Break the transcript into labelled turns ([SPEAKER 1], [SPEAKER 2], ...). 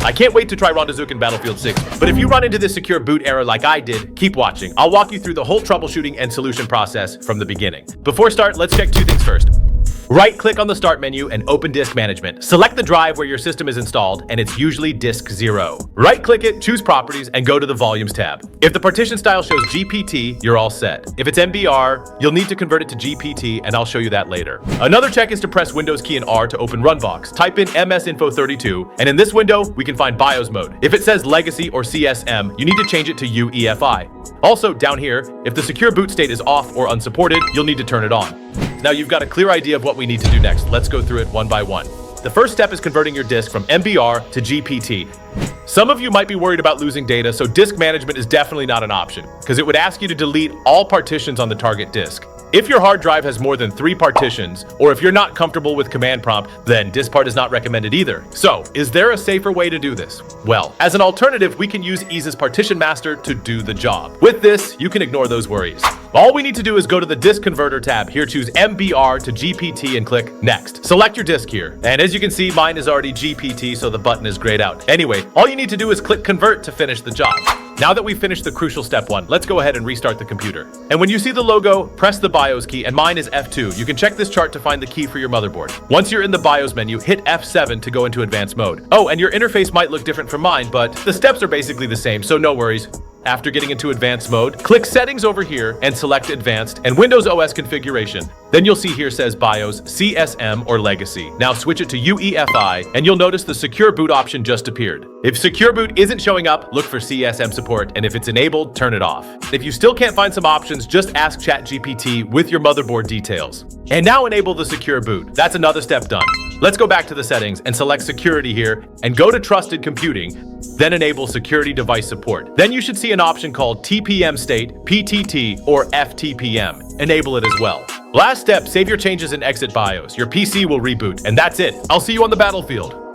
[SPEAKER 1] I can't wait to try Rondazook in Battlefield 6, but if you run into this secure boot error like I did, keep watching. I'll walk you through the whole troubleshooting and solution process from the beginning. Before start, let's check two things first. Right-click on the Start menu and open Disk Management. Select the drive where your system is installed, and it's usually Disk 0. Right-click it, choose Properties, and go to the Volumes tab. If the partition style shows GPT, you're all set. If it's MBR, you'll need to convert it to GPT, and I'll show you that later. Another check is to press Windows key and R to open Runbox. Type in MSInfo32, and in this window, we can find BIOS mode. If it says Legacy or CSM, you need to change it to UEFI. Also, down here, if the secure boot state is off or unsupported, you'll need to turn it on. Now you've got a clear idea of what we need to do next. Let's go through it one by one. The first step is converting your disk from MBR to GPT. Some of you might be worried about losing data, so disk management is definitely not an option, because it would ask you to delete all partitions on the target disk. If your hard drive has more than 3 partitions, or if you're not comfortable with command prompt, then diskpart is not recommended either. So, is there a safer way to do this? Well, as an alternative, we can use EaseUS Partition Master to do the job. With this, you can ignore those worries. All we need to do is go to the Disk Converter tab. Here, choose MBR to GPT and click Next. Select your disk here. And as you can see, mine is already GPT, so the button is grayed out. Anyway, all you need to do is click Convert to finish the job. Now that we've finished the crucial step 1, let's go ahead and restart the computer. And when you see the logo, press the BIOS key, and mine is F2. You can check this chart to find the key for your motherboard. Once you're in the BIOS menu, hit F7 to go into advanced mode. Oh, and your interface might look different from mine, but the steps are basically the same, so no worries. After getting into advanced mode, click Settings over here and select Advanced and Windows OS Configuration. Then you'll see here says BIOS, CSM, or Legacy. Now switch it to UEFI, and you'll notice the Secure Boot option just appeared. If Secure Boot isn't showing up, look for CSM support, and if it's enabled, turn it off. If you still can't find some options, just ask ChatGPT with your motherboard details. And now enable the Secure Boot. That's another step done. Let's go back to the settings and select Security here, and go to Trusted Computing, then enable Security Device Support. Then you should see an option called TPM State, PTT, or FTPM. Enable it as well. Last step, save your changes and exit BIOS. Your PC will reboot, and that's it. I'll see you on the battlefield.